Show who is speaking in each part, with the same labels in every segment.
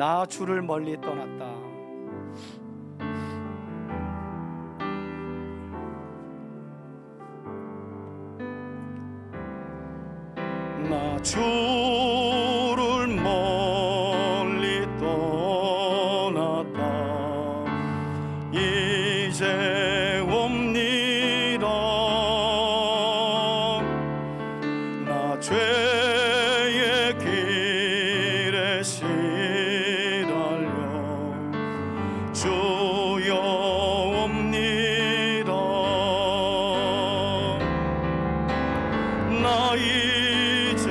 Speaker 1: 나 주를 멀리 떠났다. 나 주를 멀리 떠났다. 이제 옵니다. 나 죄의 길에 시달려 주여 옵니다. 나 이제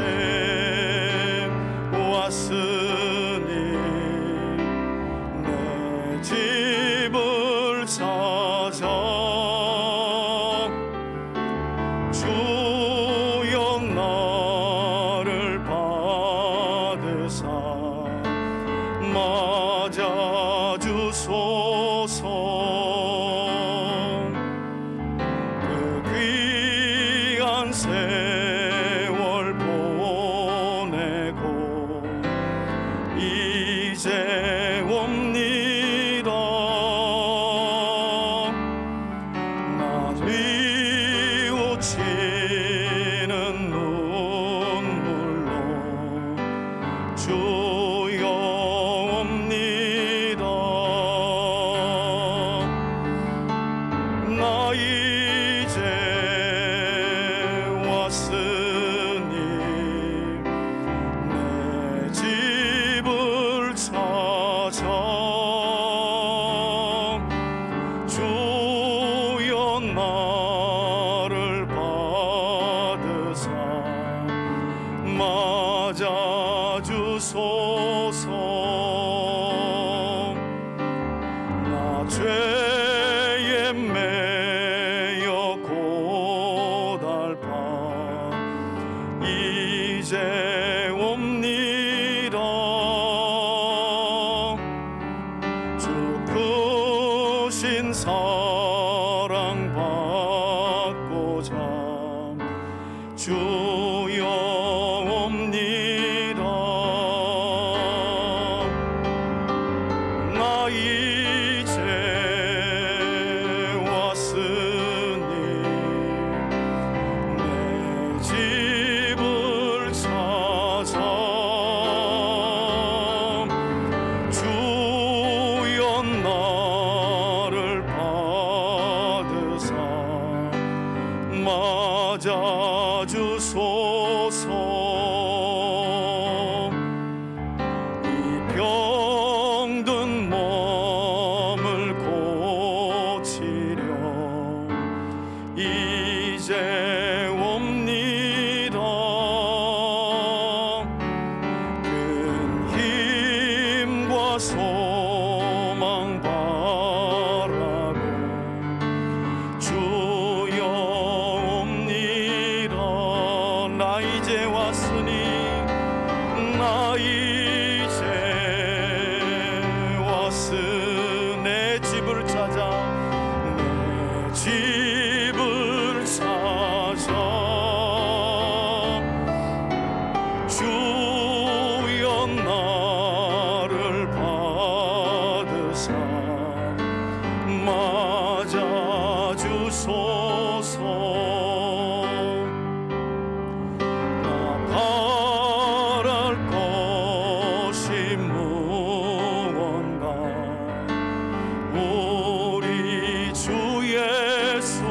Speaker 1: 왔으니 내 집을 찾아 주여 나를 받으사 맞아주소서. 그 귀한 세월 보내고 이제 옵니다. 나 뉘우치는 눈물로 주여 옵니다. 나 이제 왔으니 내 집을 찾아 주여 나를 받으사 맞아주소서. 나 죄에 매여 고달파 이제 옵니다. 주 크신 사랑 받고자 주여 옵니다. 나 이제 왔으니 내 집을 찾아 주여 나를 받으사 맞아주소서. 이 병든 몸을 고치려 이제 옵니다. 큰 힘과 소망 바라고 주여 옵니다. 나 이제 왔으니 나 이제 왔으니 내 집을 찾아 내 집을 찾아 주여 나를 받으사 맞아주소서. 나 바랄 것이 무언가 우리 주 예수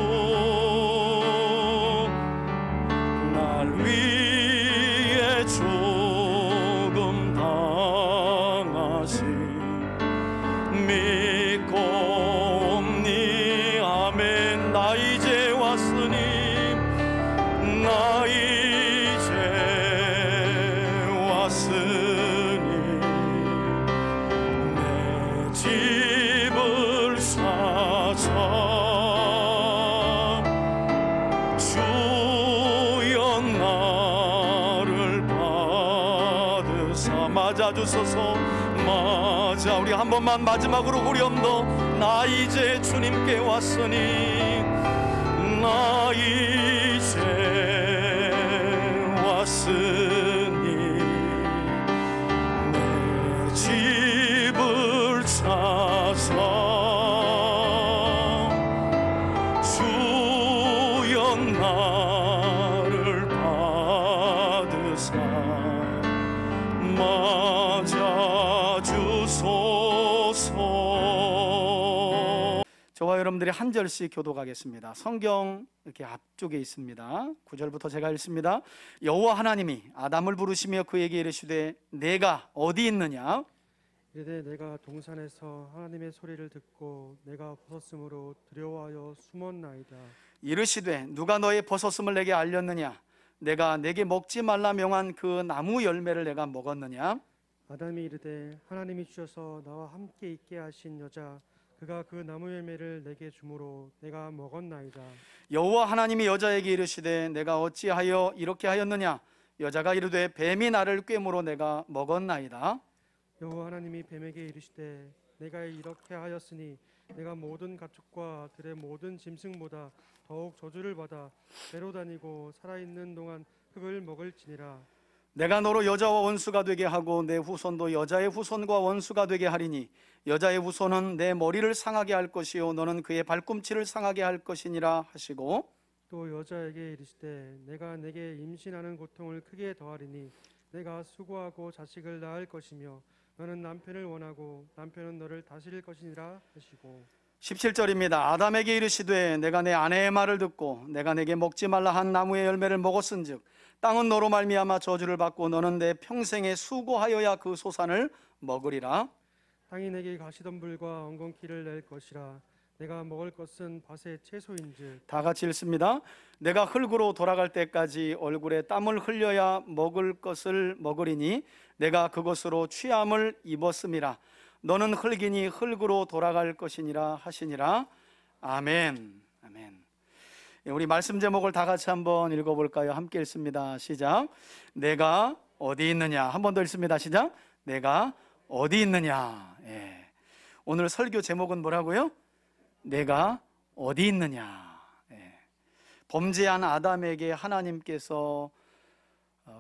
Speaker 1: 날 위해 조금 당하시 믿고 옵니. 아멘. 나 이제 왔으니 나 이제 왔으니 내 집을 찾아 주여 나를 받으사 맞아주소서. 맞아. 우리 한 번만 마지막으로 후렴도 나 이제 주님께 왔으니 나 이제 왔으니 내 집 맞아주소서. 저와 여러분들이 한 절씩 교독하겠습니다. 성경 이렇게 앞쪽에 있습니다. 9절부터 제가 읽습니다. 여호와 하나님이 아담을 부르시며 그에게 이르시되 내가 어디 있느냐?
Speaker 2: 이르되 내가 동산에서 하나님의 소리를 듣고 내가 벗었으므로 두려워하여 숨었나이다.
Speaker 1: 이르시되 누가 너의 벗었음을 내게 알렸느냐? 내가 내게 먹지 말라 명한 그 나무 열매를 내가 먹었느냐?
Speaker 2: 아담이 이르되 하나님이 주셔서 나와 함께 있게 하신 여자 그가 그 나무 열매를 내게 주므로 내가 먹었나이다.
Speaker 1: 여호와 하나님이 여자에게 이르시되 내가 어찌하여 이렇게 하였느냐? 여자가 이르되 뱀이 나를 꿰므로 내가 먹었나이다.
Speaker 2: 여호와 하나님이 뱀에게 이르시되 내가 이렇게 하였으니 내가 모든 가축과 들의 모든 짐승보다 더욱 저주를 받아 배로 다니고 살아있는 동안 흙을 먹을지니라.
Speaker 1: 내가 너로 여자와 원수가 되게 하고 내 후손도 여자의 후손과 원수가 되게 하리니 여자의 후손은 내 머리를 상하게 할 것이요 너는 그의 발꿈치를 상하게 할 것이니라 하시고,
Speaker 2: 또 여자에게 이르시되 내가 내게 임신하는 고통을 크게 더하리니 내가 수고하고 자식을 낳을 것이며 너는 남편을 원하고 남편은 너를 다스릴 것이니라 하시고.
Speaker 1: 17절입니다. 아담에게 이르시되 내가 내 아내의 말을 듣고 내가 내게 먹지 말라 한 나무의 열매를 먹었은즉 땅은 너로 말미암아 저주를 받고 너는 내 평생에 수고하여야 그 소산을 먹으리라.
Speaker 2: 땅이 내게 가시덤불과 엉겅퀴를 낼 것이라. 내가 먹을 것은 밭의 채소인즉.
Speaker 1: 다 같이 읽습니다. 내가 흙으로 돌아갈 때까지 얼굴에 땀을 흘려야 먹을 것을 먹으리니 내가 그것으로 취함을 입었음이라. 너는 흙이니 흙으로 돌아갈 것이니라 하시니라. 아멘. 아멘. 우리 말씀 제목을 다 같이 한번 읽어볼까요? 함께 읽습니다. 시작. 내가 어디 있느냐? 한 번 더 읽습니다. 시작. 내가 어디 있느냐? 예. 오늘 설교 제목은 뭐라고요? 내가 어디 있느냐? 예. 범죄한 아담에게 하나님께서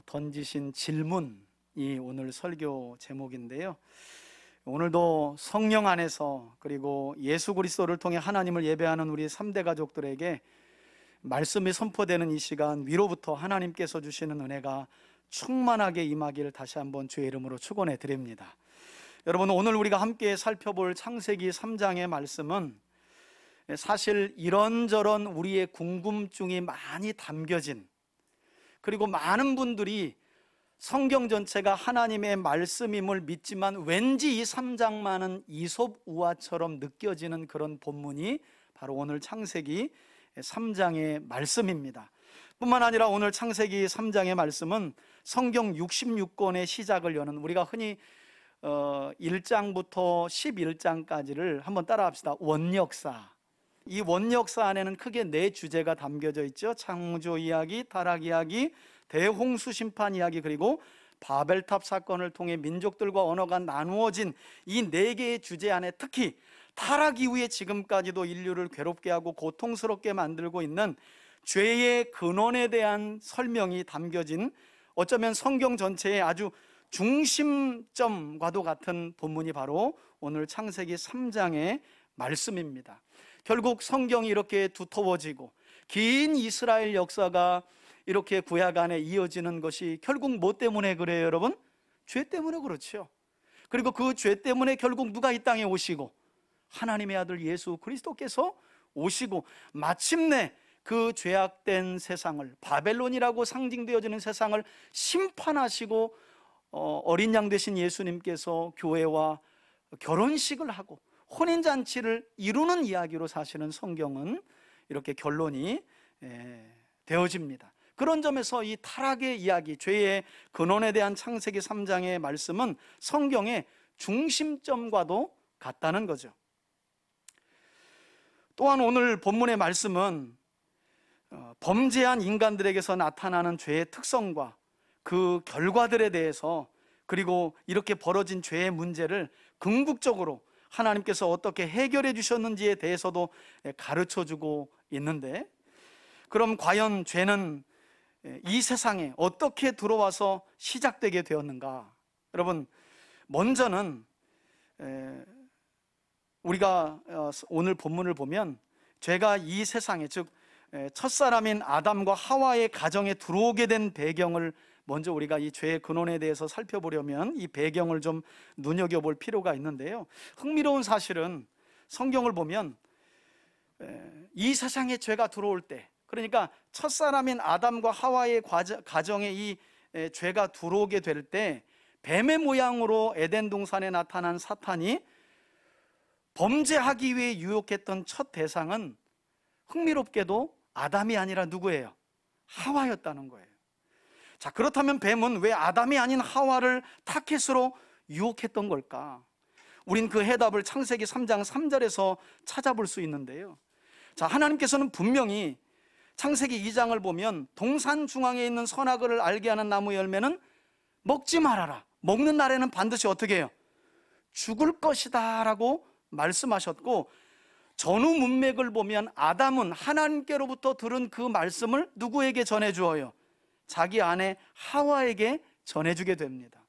Speaker 1: 던지신 질문이 오늘 설교 제목인데요. 오늘도 성령 안에서 그리고 예수 그리스도를 통해 하나님을 예배하는 우리 3대 가족들에게 말씀이 선포되는 이 시간 위로부터 하나님께서 주시는 은혜가 충만하게 임하기를 다시 한번 주의 이름으로 축원해 드립니다. 여러분, 오늘 우리가 함께 살펴볼 창세기 3장의 말씀은 사실 이런저런 우리의 궁금증이 많이 담겨진, 그리고 많은 분들이 성경 전체가 하나님의 말씀임을 믿지만 왠지 이 3장만은 이솝 우화처럼 느껴지는 그런 본문이 바로 오늘 창세기 3장의 말씀입니다. 뿐만 아니라 오늘 창세기 3장의 말씀은 성경 66권의 시작을 여는, 우리가 흔히 1장부터 11장까지를 한번 따라 합시다. 원역사. 이 원역사 안에는 크게 4주제가 담겨져 있죠. 창조 이야기, 타락 이야기, 대홍수 심판 이야기, 그리고 바벨탑 사건을 통해 민족들과 언어가 나누어진 이 4개의 주제 안에 특히 타락 이후에 지금까지도 인류를 괴롭게 하고 고통스럽게 만들고 있는 죄의 근원에 대한 설명이 담겨진, 어쩌면 성경 전체의 아주 중심점과도 같은 본문이 바로 오늘 창세기 3장의 말씀입니다. 결국 성경이 이렇게 두터워지고 긴 이스라엘 역사가 이렇게 구약 안에 이어지는 것이 결국 뭐 때문에 그래요, 여러분? 죄 때문에 그렇죠. 그리고 그 죄 때문에 결국 누가 이 땅에 오시고? 하나님의 아들 예수 그리스도께서 오시고 마침내 그 죄악된 세상을, 바벨론이라고 상징되어지는 세상을 심판하시고 어린 양 되신 예수님께서 교회와 결혼식을 하고 혼인잔치를 이루는 이야기로 사실은 성경은 이렇게 결론이 되어집니다. 그런 점에서 이 타락의 이야기, 죄의 근원에 대한 창세기 3장의 말씀은 성경의 중심점과도 같다는 거죠. 또한 오늘 본문의 말씀은 범죄한 인간들에게서 나타나는 죄의 특성과 그 결과들에 대해서, 그리고 이렇게 벌어진 죄의 문제를 궁극적으로 하나님께서 어떻게 해결해 주셨는지에 대해서도 가르쳐 주고 있는데, 그럼 과연 죄는 이 세상에 어떻게 들어와서 시작되게 되었는가? 여러분, 먼저는 우리가 오늘 본문을 보면 죄가 이 세상에, 즉 첫사람인 아담과 하와의 가정에 들어오게 된 배경을 먼저 우리가 이 죄의 근원에 대해서 살펴보려면 이 배경을 좀 눈여겨볼 필요가 있는데요. 흥미로운 사실은 성경을 보면 이 세상에 죄가 들어올 때, 그러니까 첫사람인 아담과 하와의 가정에 이 죄가 들어오게 될 때 뱀의 모양으로 에덴 동산에 나타난 사탄이 범죄하기 위해 유혹했던 첫 대상은 흥미롭게도 아담이 아니라 누구예요? 하와였다는 거예요. 자, 그렇다면 뱀은 왜 아담이 아닌 하와를 타켓으로 유혹했던 걸까? 우린 그 해답을 창세기 3장 3절에서 찾아볼 수 있는데요. 자, 하나님께서는 분명히 창세기 2장을 보면 동산 중앙에 있는 선악을 알게 하는 나무 열매는 먹지 말아라. 먹는 날에는 반드시 어떻게 해요? 죽을 것이다 라고 말씀하셨고, 전후 문맥을 보면 아담은 하나님께로부터 들은 그 말씀을 누구에게 전해주어요? 자기 아내 하와에게 전해주게 됩니다.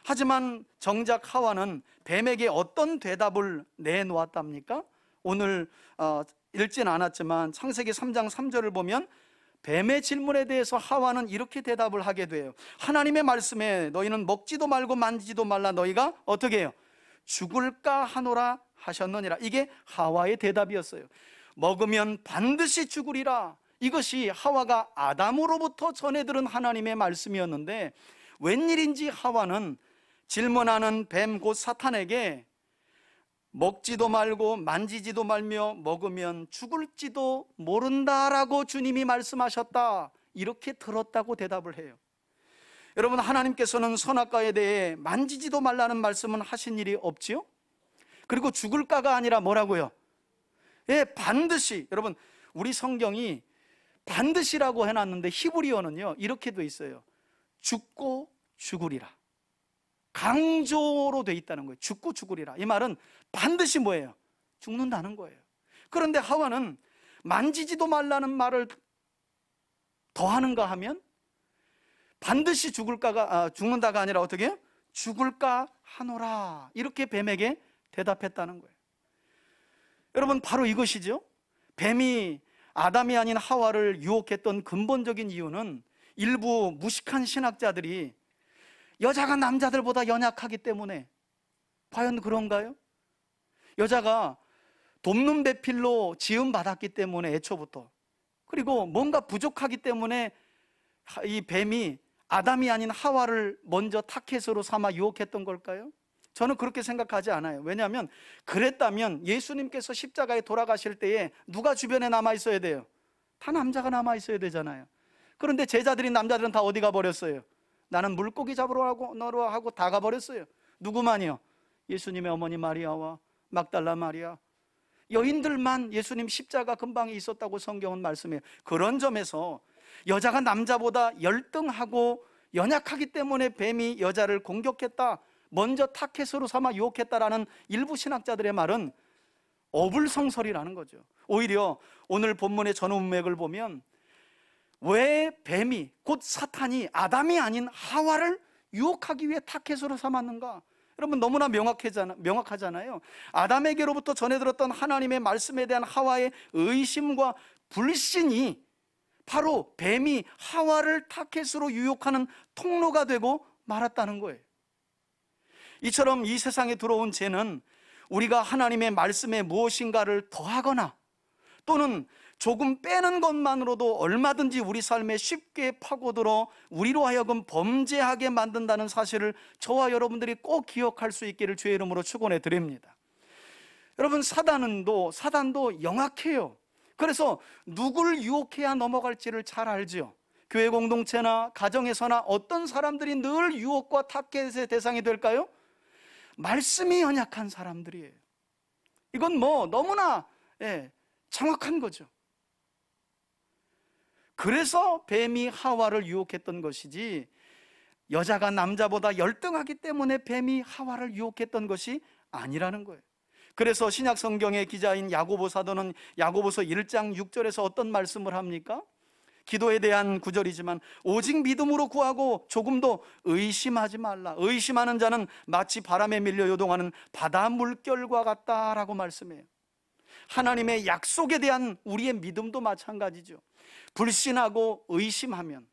Speaker 1: 하지만 정작 하와는 뱀에게 어떤 대답을 내놓았답니까? 오늘 읽진 않았지만 창세기 3장 3절을 보면 뱀의 질문에 대해서 하와는 이렇게 대답을 하게 돼요. 하나님의 말씀에 너희는 먹지도 말고 만지지도 말라, 너희가 어떻게 해요? 죽을까 하노라 하셨느니라. 이게 하와의 대답이었어요. 먹으면 반드시 죽으리라. 이것이 하와가 아담으로부터 전해 들은 하나님의 말씀이었는데, 웬일인지 하와는 질문하는 뱀 곧 사탄에게 먹지도 말고 만지지도 말며 먹으면 죽을지도 모른다라고 주님이 말씀하셨다, 이렇게 들었다고 대답을 해요. 여러분, 하나님께서는 선악과에 대해 만지지도 말라는 말씀은 하신 일이 없지요? 그리고 죽을까가 아니라 뭐라고요? 예, 반드시. 여러분, 우리 성경이 반드시라고 해놨는데 히브리어는요 이렇게 돼 있어요. 죽고 죽으리라. 강조로 돼 있다는 거예요. 죽고 죽으리라. 이 말은 반드시 뭐예요? 죽는다는 거예요. 그런데 하와는 만지지도 말라는 말을 더하는가 하면 반드시 죽는다가 아니라 어떻게 해요? 죽을까 하노라, 이렇게 뱀에게 대답했다는 거예요. 여러분, 바로 이것이죠. 뱀이 아담이 아닌 하와를 유혹했던 근본적인 이유는 일부 무식한 신학자들이 여자가 남자들보다 연약하기 때문에, 과연 그런가요? 여자가 돕는 배필로 지음받았기 때문에 애초부터, 그리고 뭔가 부족하기 때문에 이 뱀이 아담이 아닌 하와를 먼저 타켓으로 삼아 유혹했던 걸까요? 저는 그렇게 생각하지 않아요. 왜냐하면 그랬다면 예수님께서 십자가에 돌아가실 때에 누가 주변에 남아 있어야 돼요? 다 남자가 남아 있어야 되잖아요. 그런데 제자들인 남자들은 다 어디 가버렸어요? 나는 물고기 잡으러 하고 다 가버렸어요. 누구만이요? 예수님의 어머니 마리아와 막달라 마리아, 여인들만 예수님 십자가 근방에 있었다고 성경은 말씀해요. 그런 점에서 여자가 남자보다 열등하고 연약하기 때문에 뱀이 여자를 공격했다, 먼저 타켓으로 삼아 유혹했다라는 일부 신학자들의 말은 어불성설이라는 거죠. 오히려 오늘 본문의 전문맥을 보면 왜 뱀이, 곧 사탄이 아담이 아닌 하와를 유혹하기 위해 타켓으로 삼았는가? 여러분, 너무나 명확하잖아요. 아담에게로부터 전해 들었던 하나님의 말씀에 대한 하와의 의심과 불신이 바로 뱀이 하와를 타켓으로 유혹하는 통로가 되고 말았다는 거예요. 이처럼 이 세상에 들어온 죄는 우리가 하나님의 말씀에 무엇인가를 더하거나 또는 조금 빼는 것만으로도 얼마든지 우리 삶에 쉽게 파고들어 우리로 하여금 범죄하게 만든다는 사실을 저와 여러분들이 꼭 기억할 수 있기를 주의 이름으로 축원해 드립니다. 여러분, 사단도 영악해요. 그래서 누굴 유혹해야 넘어갈지를 잘 알죠. 교회 공동체나 가정에서나 어떤 사람들이 늘 유혹과 타켓의 대상이 될까요? 말씀이 연약한 사람들이에요. 이건 너무나 정확한 거죠. 그래서 뱀이 하와를 유혹했던 것이지, 여자가 남자보다 열등하기 때문에 뱀이 하와를 유혹했던 것이 아니라는 거예요. 그래서 신약 성경의 기자인 야고보 사도는 야고보서 1장 6절에서 어떤 말씀을 합니까? 기도에 대한 구절이지만 오직 믿음으로 구하고 조금도 의심하지 말라. 의심하는 자는 마치 바람에 밀려 요동하는 바다 물결과 같다라고 말씀해요. 하나님의 약속에 대한 우리의 믿음도 마찬가지죠. 불신하고 의심하면,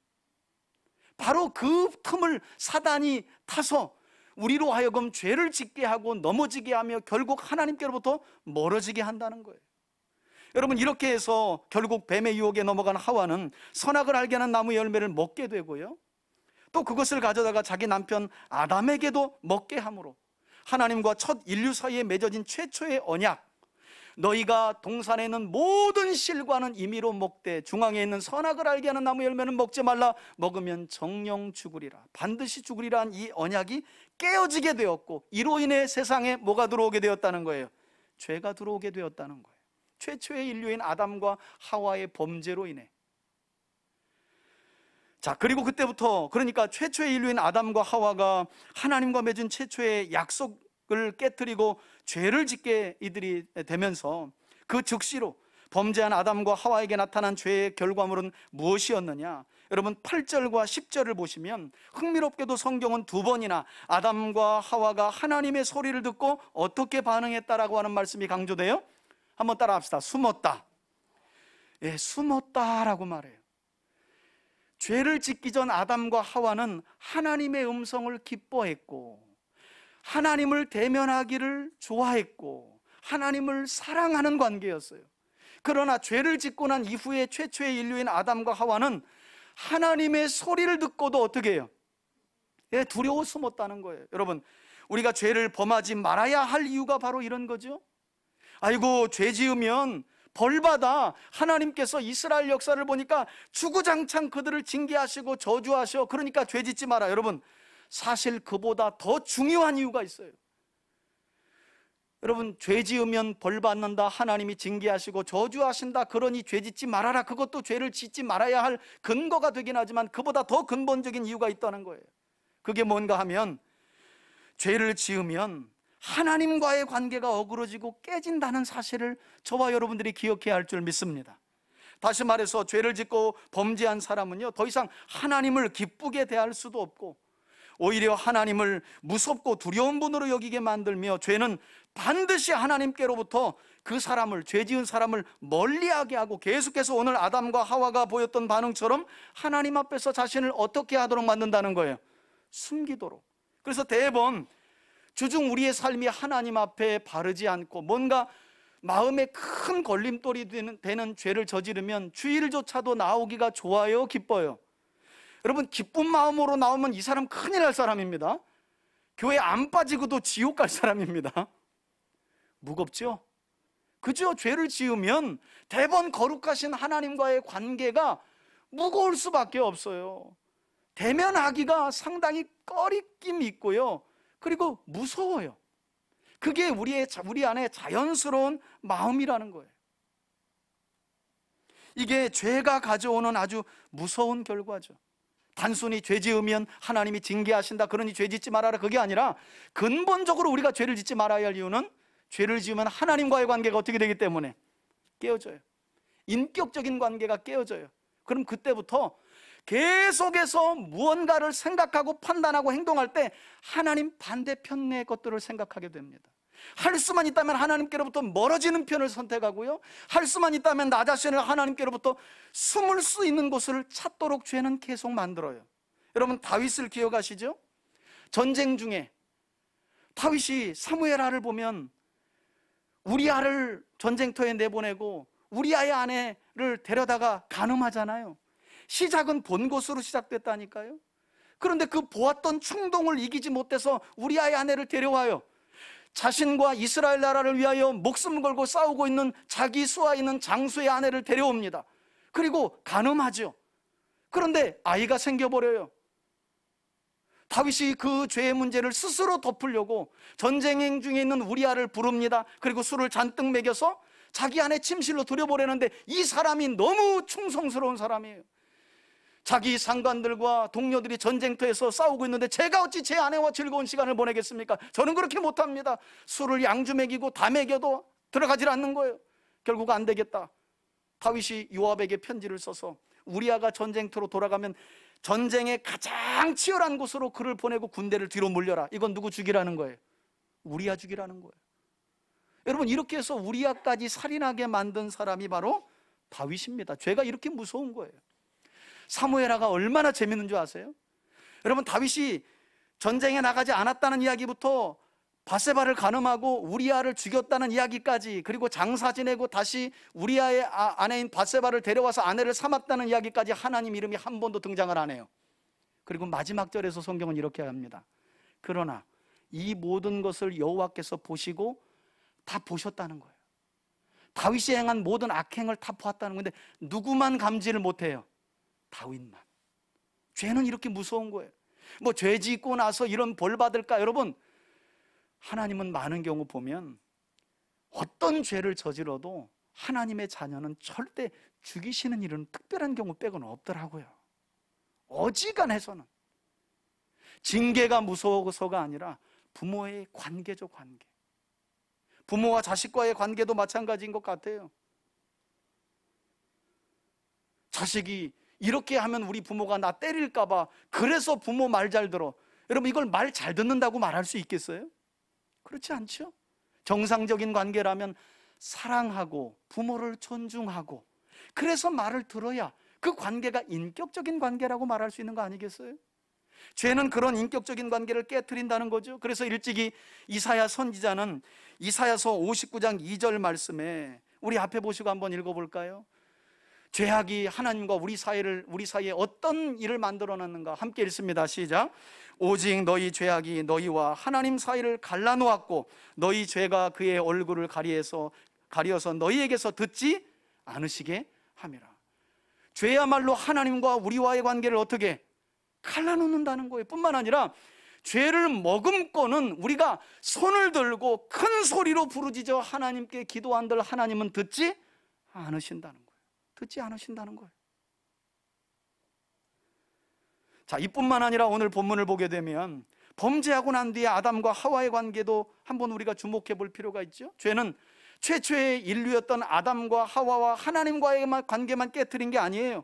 Speaker 1: 바로 그 틈을 사단이 타서 우리로 하여금 죄를 짓게 하고 넘어지게 하며 결국 하나님께로부터 멀어지게 한다는 거예요. 여러분, 이렇게 해서 결국 뱀의 유혹에 넘어간 하와는 선악을 알게 하는 나무 열매를 먹게 되고요, 또 그것을 가져다가 자기 남편 아담에게도 먹게 함으로 하나님과 첫 인류 사이에 맺어진 최초의 언약, 너희가 동산에 있는 모든 실과는 임의로 먹되 중앙에 있는 선악을 알게 하는 나무 열매는 먹지 말라, 먹으면 정령 죽으리라, 반드시 죽으리라는 이 언약이 깨어지게 되었고, 이로 인해 세상에 뭐가 들어오게 되었다는 거예요? 죄가 들어오게 되었다는 거예요. 최초의 인류인 아담과 하와의 범죄로 인해. 자, 그리고 그때부터, 그러니까 최초의 인류인 아담과 하와가 하나님과 맺은 최초의 약속을 깨트리고 죄를 짓게 이들이 되면서 그 즉시로 범죄한 아담과 하와에게 나타난 죄의 결과물은 무엇이었느냐? 여러분, 8절과 10절을 보시면 흥미롭게도 성경은 두 번이나 아담과 하와가 하나님의 소리를 듣고 어떻게 반응했다라고 하는 말씀이 강조돼요. 한번 따라 합시다. 숨었다. 예, 숨었다라고 말해요. 죄를 짓기 전 아담과 하와는 하나님의 음성을 기뻐했고, 하나님을 대면하기를 좋아했고, 하나님을 사랑하는 관계였어요. 그러나 죄를 짓고 난 이후에 최초의 인류인 아담과 하와는 하나님의 소리를 듣고도 어떻게 해요? 예, 두려워 숨었다는 거예요. 여러분, 우리가 죄를 범하지 말아야 할 이유가 바로 이런 거죠. 아이고, 죄 지으면 벌받아. 하나님께서 이스라엘 역사를 보니까 주구장창 그들을 징계하시고 저주하셔. 그러니까 죄 짓지 마라. 여러분, 사실 그보다 더 중요한 이유가 있어요. 여러분, 죄 지으면 벌 받는다, 하나님이 징계하시고 저주하신다, 그러니 죄 짓지 말아라, 그것도 죄를 짓지 말아야 할 근거가 되긴 하지만 그보다 더 근본적인 이유가 있다는 거예요. 그게 뭔가 하면, 죄를 지으면 하나님과의 관계가 어그러지고 깨진다는 사실을 저와 여러분들이 기억해야 할 줄 믿습니다. 다시 말해서 죄를 짓고 범죄한 사람은요, 더 이상 하나님을 기쁘게 대할 수도 없고, 오히려 하나님을 무섭고 두려운 분으로 여기게 만들며, 죄는 반드시 하나님께로부터 그 사람을, 죄 지은 사람을 멀리하게 하고, 계속해서 오늘 아담과 하와가 보였던 반응처럼 하나님 앞에서 자신을 어떻게 하도록 만든다는 거예요? 숨기도록. 그래서 대번 주중 우리의 삶이 하나님 앞에 바르지 않고 뭔가 마음에 큰 걸림돌이 되는 죄를 저지르면 주일조차도 나오기가 좋아요, 기뻐요? 여러분, 기쁜 마음으로 나오면 이 사람 큰일 날 사람입니다. 교회 안 빠지고도 지옥 갈 사람입니다. 무겁죠? 그죠? 죄를 지으면 대번 거룩하신 하나님과의 관계가 무거울 수밖에 없어요. 대면하기가 상당히 꺼리낌이 있고요, 그리고 무서워요. 그게 우리 안에 자연스러운 마음이라는 거예요. 이게 죄가 가져오는 아주 무서운 결과죠. 단순히 죄 지으면 하나님이 징계하신다, 그러니 죄 짓지 말아라, 그게 아니라 근본적으로 우리가 죄를 짓지 말아야 할 이유는 죄를 지으면 하나님과의 관계가 어떻게 되기 때문에 깨어져요. 인격적인 관계가 깨어져요. 그럼 그때부터 계속해서 무언가를 생각하고 판단하고 행동할 때 하나님 반대편의 것들을 생각하게 됩니다. 할 수만 있다면 하나님께로부터 멀어지는 편을 선택하고요, 할 수만 있다면 나 자신을 하나님께로부터 숨을 수 있는 곳을 찾도록 죄는 계속 만들어요. 여러분, 다윗을 기억하시죠? 전쟁 중에 다윗이 사무엘하를 보면 우리아를 전쟁터에 내보내고 우리아의 아내를 데려다가 간음하잖아요. 시작은 본 곳으로 시작됐다니까요. 그런데 그 보았던 충동을 이기지 못해서 우리아의 아내를 데려와요. 자신과 이스라엘 나라를 위하여 목숨 걸고 싸우고 있는 자기 수하 있는 장수의 아내를 데려옵니다. 그리고 간음하죠. 그런데 아이가 생겨버려요. 다윗이 그 죄의 문제를 스스로 덮으려고 전쟁행 중에 있는 우리아를 부릅니다. 그리고 술을 잔뜩 먹여서 자기 아내 침실로 들여보내는데, 이 사람이 너무 충성스러운 사람이에요. 자기 상관들과 동료들이 전쟁터에서 싸우고 있는데 제가 어찌 제 아내와 즐거운 시간을 보내겠습니까? 저는 그렇게 못합니다. 술을 양주 먹이고 다 먹여도 들어가질 않는 거예요. 결국 안 되겠다, 다윗이 요압에게 편지를 써서 우리아가 전쟁터로 돌아가면 전쟁의 가장 치열한 곳으로 그를 보내고 군대를 뒤로 물려라. 이건 누구 죽이라는 거예요? 우리아 죽이라는 거예요. 여러분, 이렇게 해서 우리아까지 살인하게 만든 사람이 바로 다윗입니다. 죄가 이렇게 무서운 거예요. 사무엘하가 얼마나 재밌는 줄 아세요? 여러분, 다윗이 전쟁에 나가지 않았다는 이야기부터 바세바를 간음하고 우리아를 죽였다는 이야기까지, 그리고 장사 지내고 다시 우리아의 아내인 바세바를 데려와서 아내를 삼았다는 이야기까지 하나님 이름이 한 번도 등장을 안 해요. 그리고 마지막 절에서 성경은 이렇게 합니다. 그러나 이 모든 것을 여호와께서 보시고 다 보셨다는 거예요. 다윗이 행한 모든 악행을 다 보았다는 건데 누구만 감지를 못해요? 다윗만. 죄는 이렇게 무서운 거예요. 뭐 죄 짓고 나서 이런 벌 받을까? 여러분, 하나님은 많은 경우 보면 어떤 죄를 저질러도 하나님의 자녀는 절대 죽이시는 일은 특별한 경우 빼고는 없더라고요. 어지간해서는. 징계가 무서워서가 아니라 부모의 관계죠, 관계. 부모와 자식과의 관계도 마찬가지인 것 같아요. 자식이 이렇게 하면 우리 부모가 나 때릴까 봐 그래서 부모 말 잘 들어. 여러분, 이걸 말 잘 듣는다고 말할 수 있겠어요? 그렇지 않죠? 정상적인 관계라면 사랑하고 부모를 존중하고 그래서 말을 들어야 그 관계가 인격적인 관계라고 말할 수 있는 거 아니겠어요? 죄는 그런 인격적인 관계를 깨트린다는 거죠. 그래서 일찍이 이사야 선지자는 이사야서 59장 2절 말씀에, 우리 앞에 보시고 한번 읽어볼까요? 죄악이 하나님과 우리 사이에 어떤 일을 만들어놨는가 함께 읽습니다. 시작. 오직 너희 죄악이 너희와 하나님 사이를 갈라놓았고 너희 죄가 그의 얼굴을 가리어서 너희에게서 듣지 않으시게 함이라. 죄야말로 하나님과 우리와의 관계를 어떻게 갈라놓는다는 거예요. 뿐만 아니라 죄를 머금고는 우리가 손을 들고 큰 소리로 부르짖어 하나님께 기도한들 하나님은 듣지 않으신다는 거예요. 듣지 않으신다는 거예요. 자, 이뿐만 아니라 오늘 본문을 보게 되면 범죄하고 난 뒤에 아담과 하와의 관계도 한번 우리가 주목해 볼 필요가 있죠. 죄는 최초의 인류였던 아담과 하와와 하나님과의 관계만 깨트린 게 아니에요.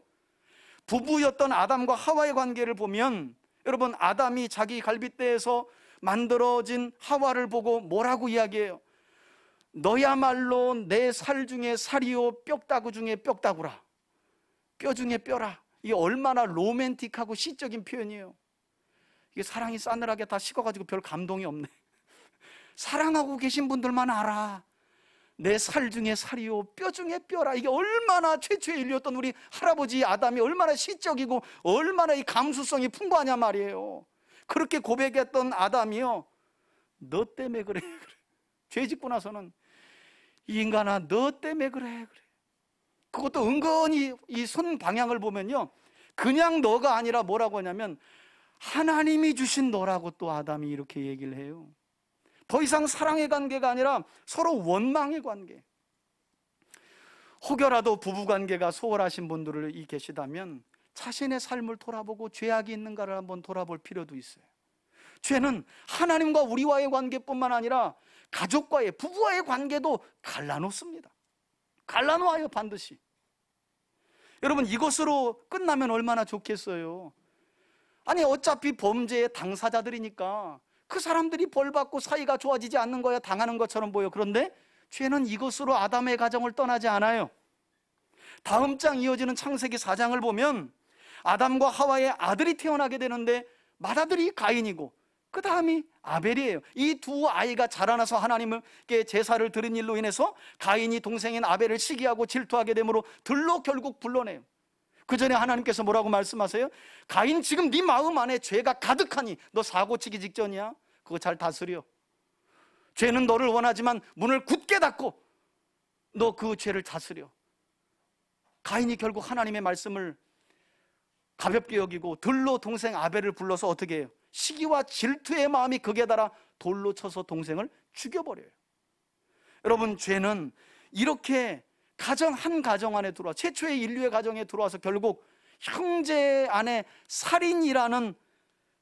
Speaker 1: 부부였던 아담과 하와의 관계를 보면, 여러분, 아담이 자기 갈빗대에서 만들어진 하와를 보고 뭐라고 이야기해요? 너야말로 내 살 중에 살이요 뼈다구 중에 뼈다구라. 뼈 중에 뼈라. 이게 얼마나 로맨틱하고 시적인 표현이에요. 이게 사랑이 싸늘하게 다 식어가지고 별 감동이 없네. 사랑하고 계신 분들만 알아. 내 살 중에 살이요 뼈 중에 뼈라. 이게 얼마나 최초의 인류였던 우리 할아버지 아담이 얼마나 시적이고 얼마나 이 감수성이 풍부하냐 말이에요. 그렇게 고백했던 아담이요, 너 때문에 그래. 죄 짓고 나서는 이 인간아 너 때문에 그래. 그것도 은근히 이 손 방향을 보면요, 그냥 너가 아니라 뭐라고 하냐면 하나님이 주신 너라고 또 아담이 이렇게 얘기를 해요. 더 이상 사랑의 관계가 아니라 서로 원망의 관계. 혹여라도 부부관계가 소홀하신 분들이 계시다면 자신의 삶을 돌아보고 죄악이 있는가를 한번 돌아볼 필요도 있어요. 죄는 하나님과 우리와의 관계뿐만 아니라 가족과의, 부부와의 관계도 갈라놓습니다. 갈라놓아요, 반드시. 여러분, 이것으로 끝나면 얼마나 좋겠어요. 아니, 어차피 범죄의 당사자들이니까 그 사람들이 벌받고 사이가 좋아지지 않는 거야 당하는 것처럼 보여. 그런데 죄는 이것으로 아담의 가정을 떠나지 않아요. 다음 장 이어지는 창세기 4장을 보면 아담과 하와의 아들이 태어나게 되는데 맏아들이 가인이고 그 다음이 아벨이에요. 이 두 아이가 자라나서 하나님께 제사를 드린 일로 인해서 가인이 동생인 아벨을 시기하고 질투하게 되므로 들로 결국 불러내요. 그 전에 하나님께서 뭐라고 말씀하세요? 가인, 지금 네 마음 안에 죄가 가득하니 너 사고치기 직전이야. 그거 잘 다스려. 죄는 너를 원하지만 문을 굳게 닫고 너 그 죄를 다스려. 가인이 결국 하나님의 말씀을 가볍게 여기고 들로 동생 아벨을 불러서 어떻게 해요? 시기와 질투의 마음이 극에 달아 돌로 쳐서 동생을 죽여버려요. 여러분, 죄는 이렇게 한 가정 안에 들어와, 최초의 인류의 가정에 들어와서 결국 형제 안에 살인이라는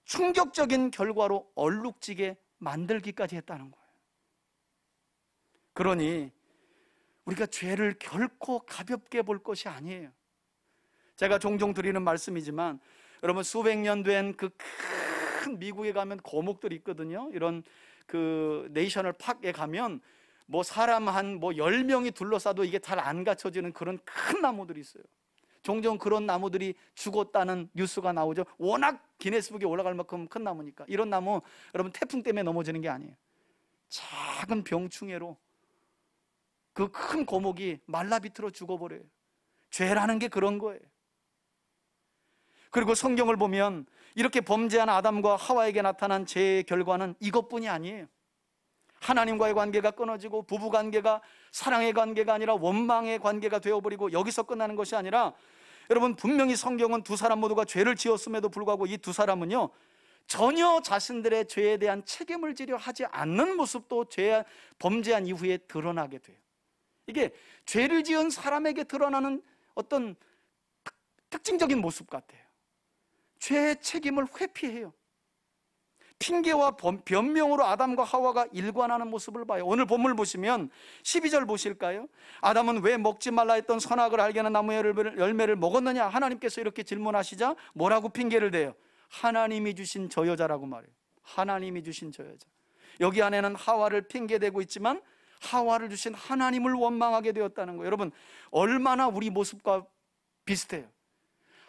Speaker 1: 충격적인 결과로 얼룩지게 만들기까지 했다는 거예요. 그러니 우리가 죄를 결코 가볍게 볼 것이 아니에요. 제가 종종 드리는 말씀이지만, 여러분, 수백 년 된 그 큰 미국에 가면 거목들이 있거든요. 이런 그 네이셔널 파크에 가면 뭐 사람 한 10명이 둘러싸도 이게 잘 안 갖춰지는 그런 큰 나무들이 있어요. 종종 그런 나무들이 죽었다는 뉴스가 나오죠. 워낙 기네스북에 올라갈 만큼 큰 나무니까. 이런 나무 여러분 태풍 때문에 넘어지는 게 아니에요. 작은 병충해로 그 큰 고목이 말라비틀어 죽어버려요. 죄라는 게 그런 거예요. 그리고 성경을 보면 이렇게 범죄한 아담과 하와에게 나타난 죄의 결과는 이것뿐이 아니에요. 하나님과의 관계가 끊어지고 부부관계가 사랑의 관계가 아니라 원망의 관계가 되어버리고, 여기서 끝나는 것이 아니라 여러분 분명히 성경은 두 사람 모두가 죄를 지었음에도 불구하고 이 두 사람은요 전혀 자신들의 죄에 대한 책임을 지려 하지 않는 모습도 범죄한 이후에 드러나게 돼요. 이게 죄를 지은 사람에게 드러나는 어떤 특징적인 모습 같아요. 죄의 책임을 회피해요. 핑계와 변명으로 아담과 하와가 일관하는 모습을 봐요. 오늘 본문을 보시면 12절 보실까요? 아담은 왜 먹지 말라 했던 선악을 알게 하는 나무의 열매를 먹었느냐? 하나님께서 이렇게 질문하시자 뭐라고 핑계를 대요? 하나님이 주신 저 여자라고 말해요. 하나님이 주신 저 여자. 여기 안에는 하와를 핑계대고 있지만 하와를 주신 하나님을 원망하게 되었다는 거예요. 여러분 얼마나 우리 모습과 비슷해요.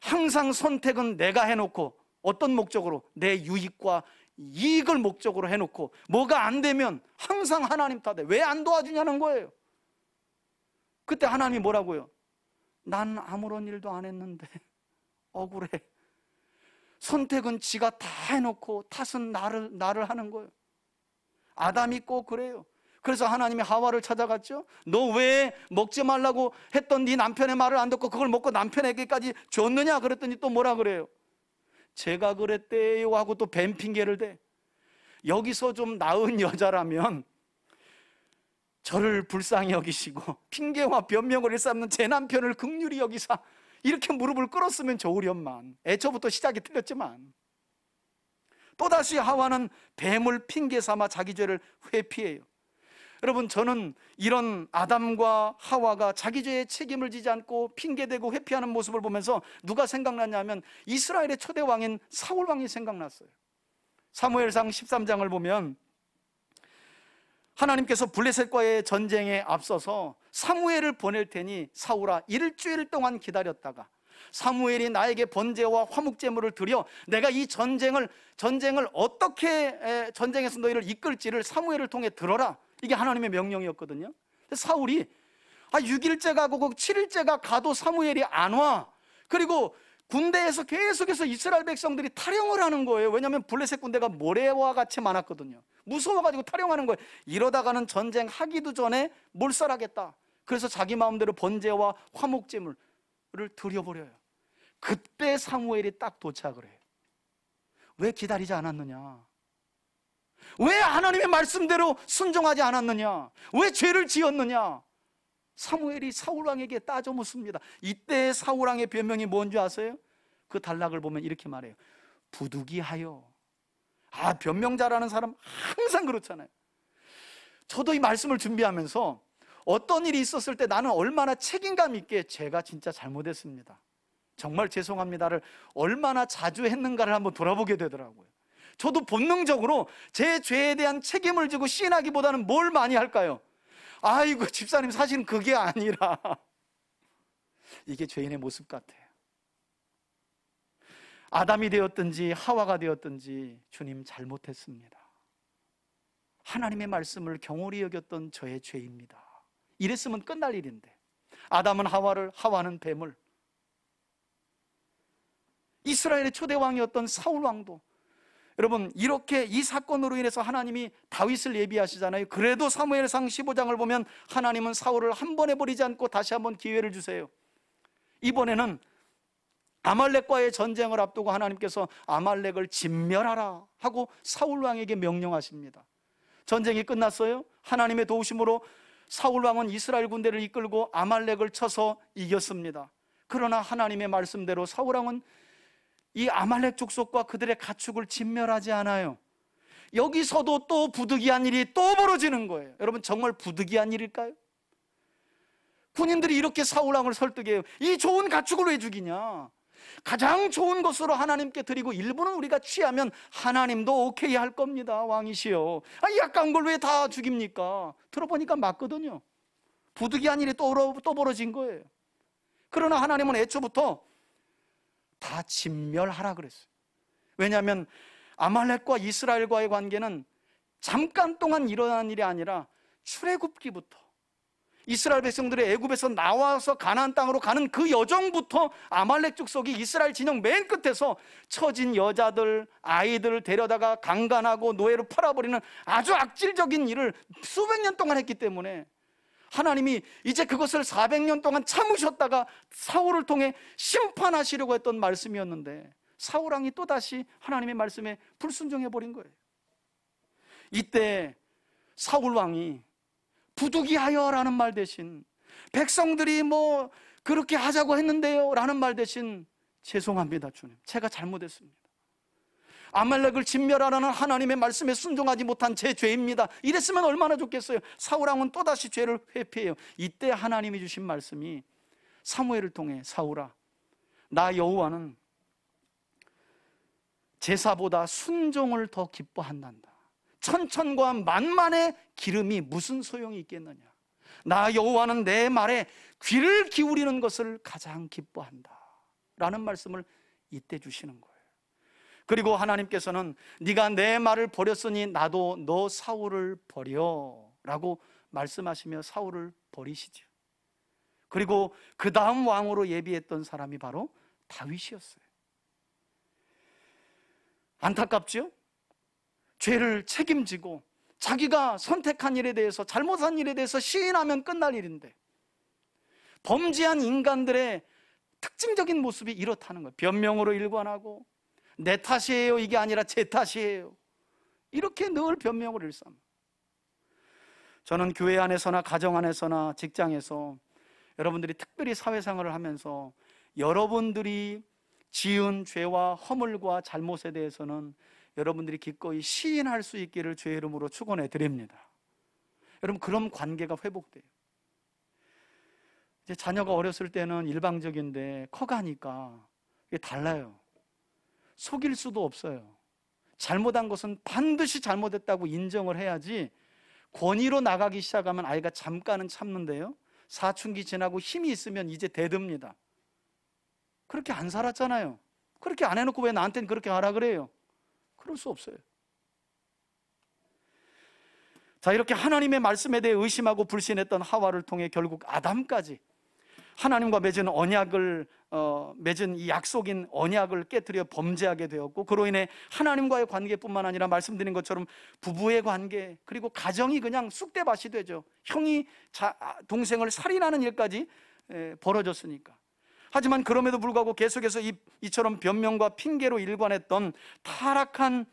Speaker 1: 항상 선택은 내가 해놓고 어떤 목적으로? 내 유익과 이익을 목적으로 해놓고 뭐가 안 되면 항상 하나님 탓에 왜 안 도와주냐는 거예요. 그때 하나님이 뭐라고요? 난 아무런 일도 안 했는데 억울해. 선택은 지가 다 해놓고 탓은 나를 하는 거예요. 아담이 꼭 그래요. 그래서 하나님이 하와를 찾아갔죠. 너 왜 먹지 말라고 했던 네 남편의 말을 안 듣고 그걸 먹고 남편에게까지 줬느냐? 그랬더니 또 뭐라 그래요? 제가 그랬대요 하고 또 뱀 핑계를 대. 여기서 좀 나은 여자라면 저를 불쌍히 여기시고 핑계와 변명을 일삼는 제 남편을 긍휼히 여기사 이렇게 무릎을 꿇었으면 좋으련만. 애초부터 시작이 틀렸지만 또다시 하와는 뱀을 핑계 삼아 자기 죄를 회피해요. 여러분 저는 이런 아담과 하와가 자기 죄의 책임을 지지 않고 핑계대고 회피하는 모습을 보면서 누가 생각났냐면 이스라엘의 초대 왕인 사울 왕이 생각났어요. 사무엘상 13장을 보면 하나님께서 블레셋과의 전쟁에 앞서서 사무엘을 보낼 테니 사울아 일주일 동안 기다렸다가 사무엘이 나에게 번제와 화목제물을 드려 내가 이 전쟁을 어떻게 전쟁에서 너희를 이끌지를 사무엘을 통해 들어라. 이게 하나님의 명령이었거든요. 사울이 6일째 가고 7일째가 가도 사무엘이 안 와. 그리고 군대에서 계속해서 이스라엘 백성들이 탈영을 하는 거예요. 왜냐하면 블레셋 군대가 모래와 같이 많았거든요. 무서워가지고 탈영하는 거예요. 이러다가는 전쟁하기도 전에 몰살하겠다. 그래서 자기 마음대로 번제와 화목제물을 드려버려요. 그때 사무엘이 딱 도착을 해요. 왜 기다리지 않았느냐? 왜 하나님의 말씀대로 순종하지 않았느냐? 왜 죄를 지었느냐? 사무엘이 사울왕에게 따져 묻습니다. 이때 사울왕의 변명이 뭔지 아세요? 그 단락을 보면 이렇게 말해요. 부득이하여. 변명 잘하는 사람 항상 그렇잖아요. 저도 이 말씀을 준비하면서 어떤 일이 있었을 때 나는 얼마나 책임감 있게 제가 진짜 잘못했습니다, 정말 죄송합니다를 얼마나 자주 했는가를 한번 돌아보게 되더라고요. 저도 본능적으로 제 죄에 대한 책임을 지고 시인하기보다는 뭘 많이 할까요? 아이고 집사님 사실은 그게 아니라. 이게 죄인의 모습 같아요. 아담이 되었든지 하와가 되었든지 주님 잘못했습니다. 하나님의 말씀을 경홀히 여겼던 저의 죄입니다. 이랬으면 끝날 일인데 아담은 하와를, 하와는 뱀을. 이스라엘의 초대왕이었던 사울왕도 여러분 이렇게 이 사건으로 인해서 하나님이 다윗을 예비하시잖아요. 그래도 사무엘상 15장을 보면 하나님은 사울을 한 번에 버리지 않고 다시 한번 기회를 주세요. 이번에는 아말렉과의 전쟁을 앞두고 하나님께서 아말렉을 진멸하라 하고 사울왕에게 명령하십니다. 전쟁이 끝났어요. 하나님의 도우심으로 사울왕은 이스라엘 군대를 이끌고 아말렉을 쳐서 이겼습니다. 그러나 하나님의 말씀대로 사울왕은 이 아말렉 족속과 그들의 가축을 진멸하지 않아요. 여기서도 또 부득이한 일이 또 벌어지는 거예요. 여러분 정말 부득이한 일일까요? 군인들이 이렇게 사울왕을 설득해요. 이 좋은 가축을 왜 죽이냐? 가장 좋은 것으로 하나님께 드리고 일부는 우리가 취하면 하나님도 오케이 할 겁니다. 왕이시여. 이 아까운 걸 왜 다 죽입니까? 들어보니까 맞거든요. 부득이한 일이 또 벌어진 거예요. 그러나 하나님은 애초부터 다 진멸하라 그랬어요. 왜냐하면 아말렉과 이스라엘과의 관계는 잠깐 동안 일어난 일이 아니라 출애굽기부터 이스라엘 백성들이 애굽에서 나와서 가나안 땅으로 가는 그 여정부터 아말렉 족속이 이스라엘 진영 맨 끝에서 처진 여자들, 아이들을 데려다가 강간하고 노예로 팔아버리는 아주 악질적인 일을 수백 년 동안 했기 때문에 하나님이 이제 그것을 400년 동안 참으셨다가 사울을 통해 심판하시려고 했던 말씀이었는데 사울 왕이 또다시 하나님의 말씀에 불순종해버린 거예요. 이때 사울 왕이 부득이하여 라는 말 대신 백성들이 뭐 그렇게 하자고 했는데요 라는 말 대신 죄송합니다 주님, 제가 잘못했습니다, 아말렉을 진멸하라는 하나님의 말씀에 순종하지 못한 제 죄입니다, 이랬으면 얼마나 좋겠어요. 사울 왕은 또다시 죄를 회피해요. 이때 하나님이 주신 말씀이 사무엘을 통해 사울아, 나 여호와는 제사보다 순종을 더 기뻐한단다. 천천과 만만의 기름이 무슨 소용이 있겠느냐. 나 여호와는 내 말에 귀를 기울이는 것을 가장 기뻐한다 라는 말씀을 이때 주시는 거예요. 그리고 하나님께서는 네가 내 말을 버렸으니 나도 너 사울을 버려 라고 말씀하시며 사울을 버리시죠. 그리고 그 다음 왕으로 예비했던 사람이 바로 다윗이었어요. 안타깝죠? 죄를 책임지고 자기가 선택한 일에 대해서, 잘못한 일에 대해서 시인하면 끝날 일인데 범죄한 인간들의 특징적인 모습이 이렇다는 거예요. 변명으로 일관하고 내 탓이에요, 이게 아니라 제 탓이에요, 이렇게 늘 변명을 일삼. 저는 교회 안에서나 가정 안에서나 직장에서 여러분들이 특별히 사회생활을 하면서 여러분들이 지은 죄와 허물과 잘못에 대해서는 여러분들이 기꺼이 시인할 수 있기를 주의 이름으로 축원해 드립니다. 여러분, 그런 관계가 회복돼요. 이제 자녀가 어렸을 때는 일방적인데 커가니까 이게 달라요. 속일 수도 없어요. 잘못한 것은 반드시 잘못했다고 인정을 해야지 권위로 나가기 시작하면 아이가 잠깐은 참는데요, 사춘기 지나고 힘이 있으면 이제 대듭니다. 그렇게 안 살았잖아요. 그렇게 안 해놓고 왜 나한테는 그렇게 하라 그래요? 그럴 수 없어요. 자, 이렇게 하나님의 말씀에 대해 의심하고 불신했던 하와를 통해 결국 아담까지 하나님과 맺은 언약을 맺은 이 약속인 언약을 깨뜨려 범죄하게 되었고, 그로 인해 하나님과의 관계뿐만 아니라 말씀드린 것처럼 부부의 관계, 그리고 가정이 그냥 쑥대밭이 되죠. 형이 동생을 살인하는 일까지 벌어졌으니까. 하지만 그럼에도 불구하고 계속해서 이처럼 변명과 핑계로 일관했던 타락한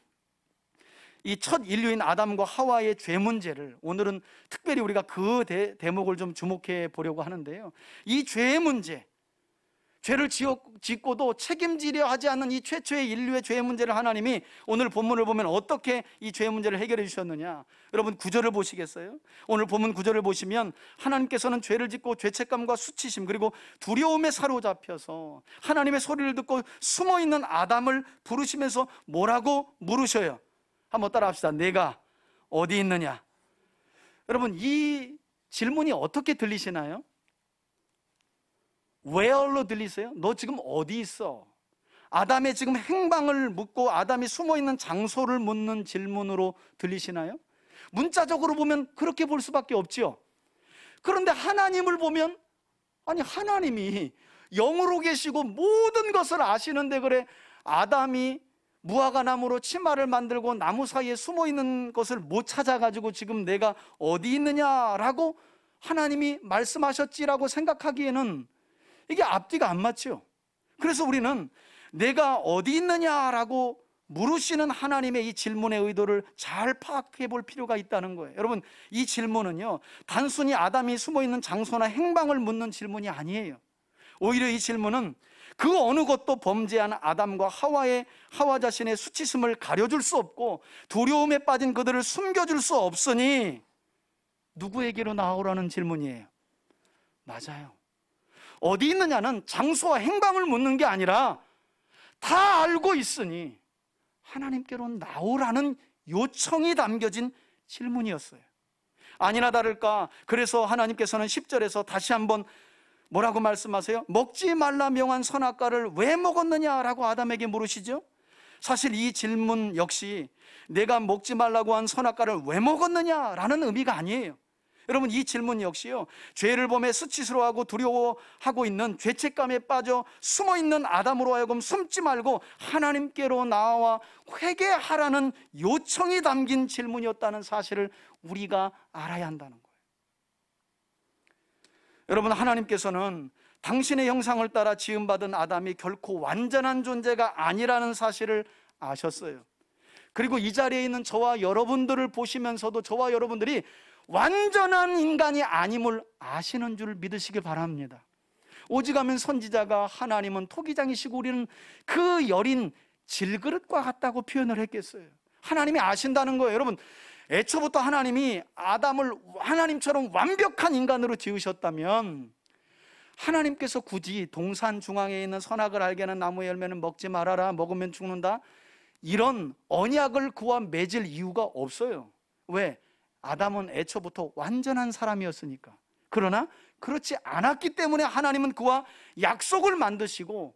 Speaker 1: 이 첫 인류인 아담과 하와의 죄 문제를 오늘은 특별히 우리가 그 대목을 좀 주목해 보려고 하는데요, 이 죄의 문제, 죄를 짓고도 책임지려 하지 않는 이 최초의 인류의 죄의 문제를 하나님이 오늘 본문을 보면 어떻게 이 죄의 문제를 해결해 주셨느냐. 여러분, 구절을 보시겠어요? 오늘 본문 구절을 보시면 하나님께서는 죄를 짓고 죄책감과 수치심 그리고 두려움에 사로잡혀서 하나님의 소리를 듣고 숨어있는 아담을 부르시면서 뭐라고 물으셔요? 한번 따라 합시다. 내가 어디 있느냐? 여러분, 이 질문이 어떻게 들리시나요? Where로 들리세요? 너 지금 어디 있어? 아담의 지금 행방을 묻고 아담이 숨어있는 장소를 묻는 질문으로 들리시나요? 문자적으로 보면 그렇게 볼 수밖에 없지요. 그런데 하나님을 보면, 아니, 하나님이 영으로 계시고 모든 것을 아시는데 그래 아담이 무화과 나무로 치마를 만들고 나무 사이에 숨어있는 것을 못 찾아가지고 지금 내가 어디 있느냐라고 하나님이 말씀하셨지라고 생각하기에는 이게 앞뒤가 안 맞죠. 그래서 우리는 내가 어디 있느냐라고 물으시는 하나님의 이 질문의 의도를 잘 파악해 볼 필요가 있다는 거예요. 여러분, 이 질문은요, 단순히 아담이 숨어있는 장소나 행방을 묻는 질문이 아니에요. 오히려 이 질문은 그 어느 것도 범죄한 아담과 하와 자신의 수치심을 가려줄 수 없고 두려움에 빠진 그들을 숨겨줄 수 없으니 누구에게로 나오라는 질문이에요. 맞아요. 어디 있느냐는 장소와 행방을 묻는 게 아니라 다 알고 있으니 하나님께로 나오라는 요청이 담겨진 질문이었어요. 아니나 다를까, 그래서 하나님께서는 10절에서 다시 한번 뭐라고 말씀하세요? 먹지 말라 명한 선악과를 왜 먹었느냐라고 아담에게 물으시죠. 사실 이 질문 역시 내가 먹지 말라고 한 선악과를 왜 먹었느냐라는 의미가 아니에요. 여러분, 이 질문 역시요, 죄를 범해 수치스러워하고 두려워하고 있는 죄책감에 빠져 숨어있는 아담으로 하여금 숨지 말고 하나님께로 나와 회개하라는 요청이 담긴 질문이었다는 사실을 우리가 알아야 한다는 거예요. 여러분, 하나님께서는 당신의 형상을 따라 지음받은 아담이 결코 완전한 존재가 아니라는 사실을 아셨어요. 그리고 이 자리에 있는 저와 여러분들을 보시면서도 저와 여러분들이 완전한 인간이 아님을 아시는 줄 믿으시길 바랍니다. 오직하면 선지자가 하나님은 토기장이시고 우리는 그 여린 질그릇과 같다고 표현을 했겠어요. 하나님이 아신다는 거예요. 여러분, 애초부터 하나님이 아담을 하나님처럼 완벽한 인간으로 지으셨다면 하나님께서 굳이 동산 중앙에 있는 선악을 알게 하는 나무의 열매는 먹지 말아라, 먹으면 죽는다, 이런 언약을 그와 맺을 이유가 없어요. 왜? 아담은 애초부터 완전한 사람이었으니까. 그러나 그렇지 않았기 때문에 하나님은 그와 약속을 만드시고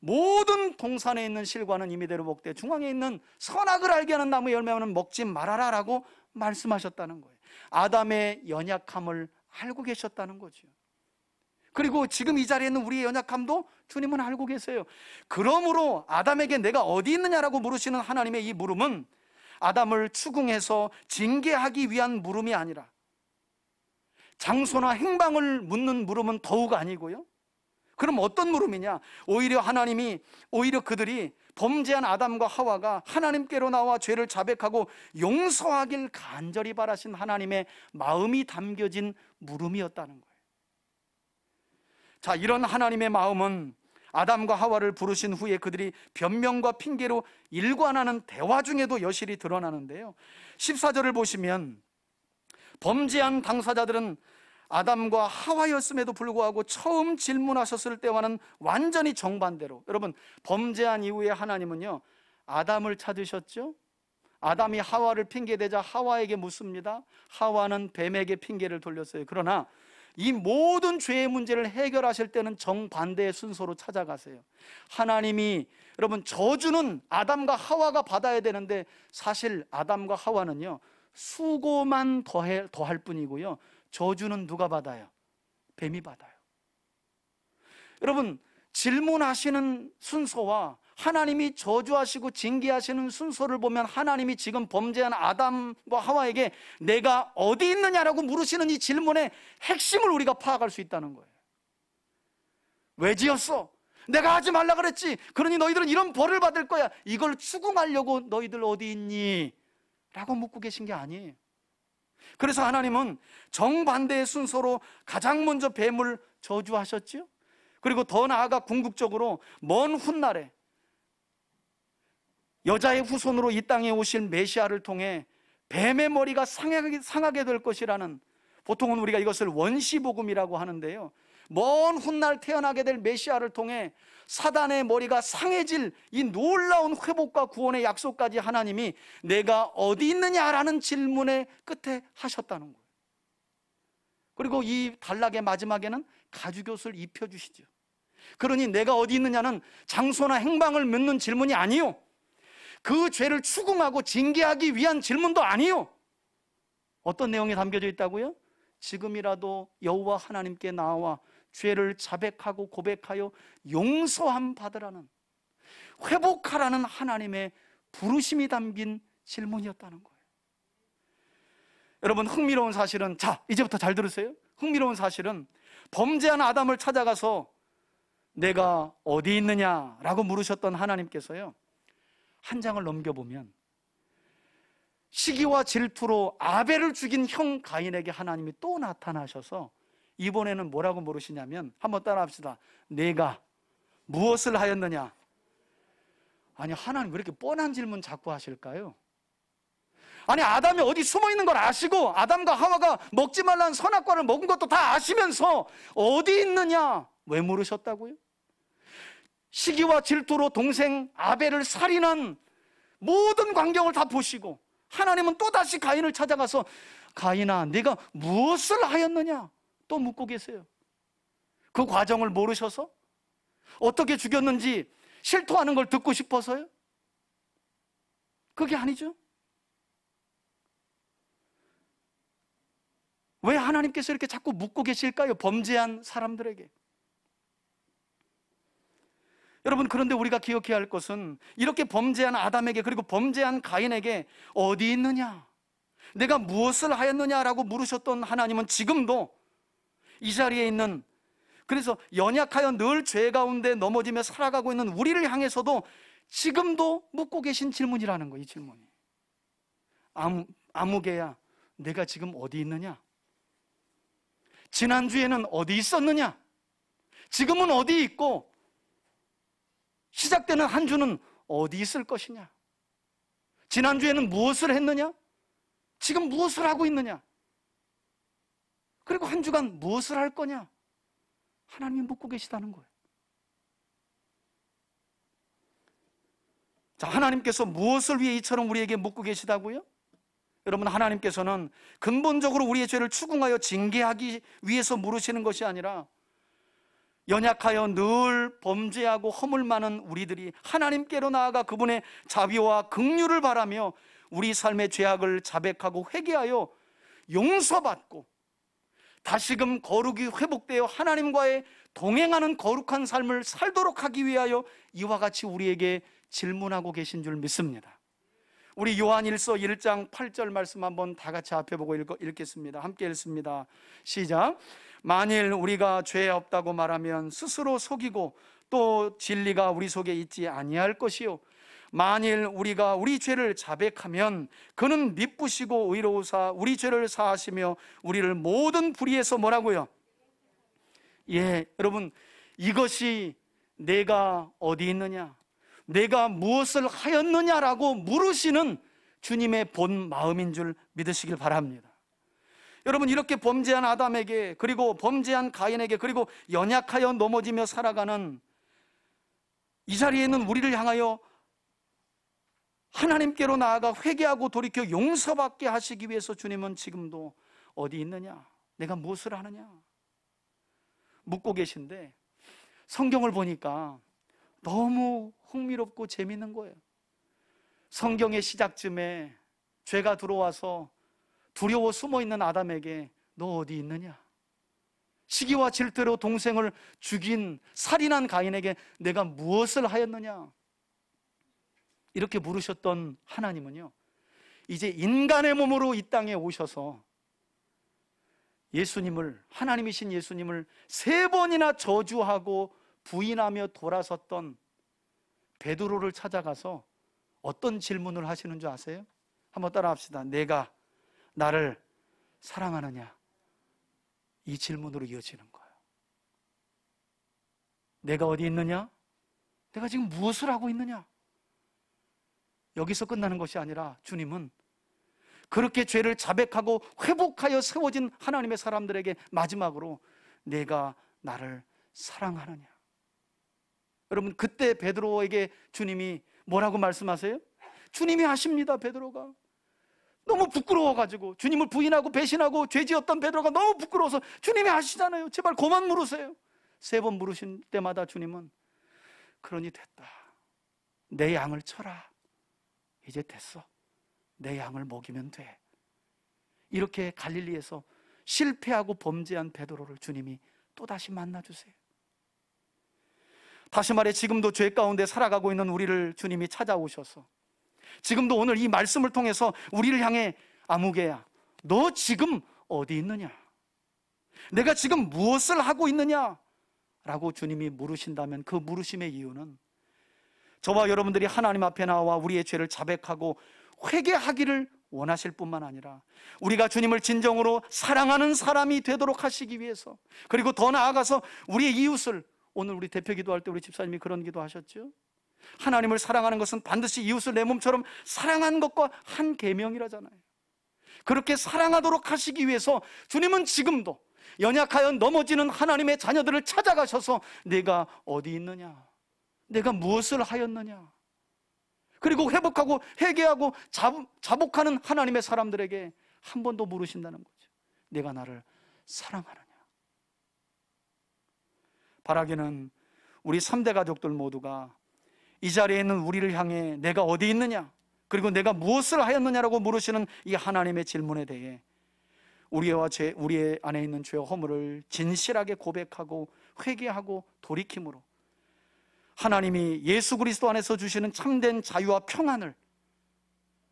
Speaker 1: 모든 동산에 있는 실과는 임의대로 먹되 중앙에 있는 선악을 알게 하는 나무의 열매는 먹지 말아라 라고 말씀하셨다는 거예요. 아담의 연약함을 알고 계셨다는 거죠. 그리고 지금 이 자리에 있는 우리의 연약함도 주님은 알고 계세요. 그러므로 아담에게 내가 어디 있느냐라고 물으시는 하나님의 이 물음은 아담을 추궁해서 징계하기 위한 물음이 아니라, 장소나 행방을 묻는 물음은 더욱 아니고요. 그럼 어떤 물음이냐? 오히려 그들이 범죄한 아담과 하와가 하나님께로 나와 죄를 자백하고 용서하길 간절히 바라신 하나님의 마음이 담겨진 물음이었다는 거예요. 자, 이런 하나님의 마음은 아담과 하와를 부르신 후에 그들이 변명과 핑계로 일관하는 대화 중에도 여실히 드러나는데요. 14절을 보시면 범죄한 당사자들은 아담과 하와였음에도 불구하고 처음 질문하셨을 때와는 완전히 정반대로, 여러분, 범죄한 이후에 하나님은요, 아담을 찾으셨죠. 아담이 하와를 핑계대자 하와에게 묻습니다. 하와는 뱀에게 핑계를 돌렸어요. 그러나 이 모든 죄의 문제를 해결하실 때는 정반대의 순서로 찾아가세요. 하나님이, 여러분, 저주는 아담과 하와가 받아야 되는데 사실 아담과 하와는요, 수고만 더할 뿐이고요, 저주는 누가 받아요? 뱀이 받아요. 여러분, 질문하시는 순서와 하나님이 저주하시고 징계하시는 순서를 보면 하나님이 지금 범죄한 아담과 하와에게 내가 어디 있느냐라고 물으시는 이 질문의 핵심을 우리가 파악할 수 있다는 거예요. 왜 지었어? 내가 하지 말라 그랬지. 그러니 너희들은 이런 벌을 받을 거야. 이걸 추궁하려고 너희들 어디 있니? 라고 묻고 계신 게 아니에요. 그래서 하나님은 정반대의 순서로 가장 먼저 뱀을 저주하셨지요. 그리고 더 나아가 궁극적으로 먼 훗날에 여자의 후손으로 이 땅에 오실 메시아를 통해 뱀의 머리가 상하게 될 것이라는, 보통은 우리가 이것을 원시복음이라고 하는데요, 먼 훗날 태어나게 될 메시아를 통해 사단의 머리가 상해질 이 놀라운 회복과 구원의 약속까지 하나님이 내가 어디 있느냐라는 질문의 끝에 하셨다는 거예요. 그리고 이 단락의 마지막에는 가죽옷을 입혀주시죠. 그러니 내가 어디 있느냐는 장소나 행방을 묻는 질문이 아니요, 그 죄를 추궁하고 징계하기 위한 질문도 아니요. 어떤 내용이 담겨져 있다고요? 지금이라도 여호와 하나님께 나와 죄를 자백하고 고백하여 용서함 받으라는, 회복하라는 하나님의 부르심이 담긴 질문이었다는 거예요. 여러분, 흥미로운 사실은, 자, 이제부터 잘 들으세요. 흥미로운 사실은 범죄한 아담을 찾아가서 내가 어디 있느냐라고 물으셨던 하나님께서요, 한 장을 넘겨보면 시기와 질투로 아벨을 죽인 형 가인에게 하나님이 또 나타나셔서 이번에는 뭐라고 물으시냐면, 한번 따라합시다. 내가 무엇을 하였느냐? 아니, 하나님 왜 이렇게 뻔한 질문 자꾸 하실까요? 아니, 아담이 어디 숨어있는 걸 아시고 아담과 하와가 먹지 말라는 선악과를 먹은 것도 다 아시면서 어디 있느냐 왜 물으셨다고요? 시기와 질투로 동생 아벨을 살인한 모든 광경을 다 보시고 하나님은 또다시 가인을 찾아가서 가인아, 네가 무엇을 하였느냐 또 묻고 계세요. 그 과정을 모르셔서? 어떻게 죽였는지 실토하는 걸 듣고 싶어서요? 그게 아니죠. 왜 하나님께서 이렇게 자꾸 묻고 계실까요? 범죄한 사람들에게. 여러분, 그런데 우리가 기억해야 할 것은 이렇게 범죄한 아담에게, 그리고 범죄한 가인에게 어디 있느냐, 내가 무엇을 하였느냐라고 물으셨던 하나님은 지금도 이 자리에 있는, 그래서 연약하여 늘 죄 가운데 넘어지며 살아가고 있는 우리를 향해서도 지금도 묻고 계신 질문이라는 거예요. 이 질문이. 아무개야, 내가 지금 어디 있느냐? 지난주에는 어디 있었느냐? 지금은 어디 있고 시작되는 한 주는 어디 있을 것이냐? 지난주에는 무엇을 했느냐? 지금 무엇을 하고 있느냐? 그리고 한 주간 무엇을 할 거냐? 하나님이 묻고 계시다는 거예요. 자, 하나님께서 무엇을 위해 이처럼 우리에게 묻고 계시다고요? 여러분, 하나님께서는 근본적으로 우리의 죄를 추궁하여 징계하기 위해서 물으시는 것이 아니라 연약하여 늘 범죄하고 허물 많은 우리들이 하나님께로 나아가 그분의 자비와 긍휼을 바라며 우리 삶의 죄악을 자백하고 회개하여 용서받고 다시금 거룩이 회복되어 하나님과의 동행하는 거룩한 삶을 살도록 하기 위하여 이와 같이 우리에게 질문하고 계신 줄 믿습니다. 우리 요한일서 1장 8절 말씀 한번 다 같이 앞에 보고 읽겠습니다. 함께 읽습니다. 시작. 만일 우리가 죄 없다고 말하면 스스로 속이고 또 진리가 우리 속에 있지 아니할 것이요, 만일 우리가 우리 죄를 자백하면 그는 미쁘시고 의로우사 우리 죄를 사하시며 우리를 모든 불의에서 뭐라고요? 예, 여러분, 이것이 내가 어디 있느냐, 내가 무엇을 하였느냐라고 물으시는 주님의 본 마음인 줄 믿으시길 바랍니다. 여러분, 이렇게 범죄한 아담에게, 그리고 범죄한 가인에게, 그리고 연약하여 넘어지며 살아가는 이 자리에 있는 우리를 향하여 하나님께로 나아가 회개하고 돌이켜 용서받게 하시기 위해서 주님은 지금도 어디 있느냐, 내가 무엇을 하느냐 묻고 계신데, 성경을 보니까 너무 흥미롭고 재미있는 거예요. 성경의 시작쯤에 죄가 들어와서 두려워 숨어있는 아담에게 너 어디 있느냐, 시기와 질투로 동생을 죽인 살인한 가인에게 내가 무엇을 하였느냐, 이렇게 물으셨던 하나님은요, 이제 인간의 몸으로 이 땅에 오셔서 예수님을, 하나님이신 예수님을 3번이나 저주하고 부인하며 돌아섰던 베드로를 찾아가서 어떤 질문을 하시는 줄 아세요? 한번 따라 합시다. 내가 나를 사랑하느냐? 이 질문으로 이어지는 거예요. 내가 어디 있느냐? 내가 지금 무엇을 하고 있느냐? 여기서 끝나는 것이 아니라 주님은 그렇게 죄를 자백하고 회복하여 세워진 하나님의 사람들에게 마지막으로 내가 나를 사랑하느냐? 여러분, 그때 베드로에게 주님이 뭐라고 말씀하세요? 주님이 하십니다. 베드로가 너무 부끄러워가지고, 주님을 부인하고 배신하고 죄지었던 베드로가 너무 부끄러워서 주님이 하시잖아요. 제발 그만 물으세요. 3번 물으신 때마다 주님은 그러니 됐다, 내 양을 쳐라, 이제 됐어, 내 양을 먹이면 돼. 이렇게 갈릴리에서 실패하고 범죄한 베드로를 주님이 또다시 만나주세요. 다시 말해, 지금도 죄 가운데 살아가고 있는 우리를 주님이 찾아오셔서 지금도 오늘 이 말씀을 통해서 우리를 향해 아무개야, 너 지금 어디 있느냐, 내가 지금 무엇을 하고 있느냐 라고 주님이 물으신다면, 그 물으심의 이유는 저와 여러분들이 하나님 앞에 나와 우리의 죄를 자백하고 회개하기를 원하실 뿐만 아니라 우리가 주님을 진정으로 사랑하는 사람이 되도록 하시기 위해서, 그리고 더 나아가서 우리의 이웃을, 오늘 우리 대표 기도할 때 우리 집사님이 그런 기도 하셨죠. 하나님을 사랑하는 것은 반드시 이웃을 내 몸처럼 사랑하는 것과 한 계명이라잖아요. 그렇게 사랑하도록 하시기 위해서 주님은 지금도 연약하여 넘어지는 하나님의 자녀들을 찾아가셔서 내가 어디 있느냐, 내가 무엇을 하였느냐, 그리고 회복하고 회개하고 자복하는 하나님의 사람들에게 한 번 더 물으신다는 거죠. 내가 나를 사랑하느냐? 바라기는 우리 3대 가족들 모두가 이 자리에 있는 우리를 향해 내가 어디 있느냐, 그리고 내가 무엇을 하였느냐라고 물으시는 이 하나님의 질문에 대해 우리의 안에 있는 죄와 허물을 진실하게 고백하고 회개하고 돌이킴으로 하나님이 예수 그리스도 안에서 주시는 참된 자유와 평안을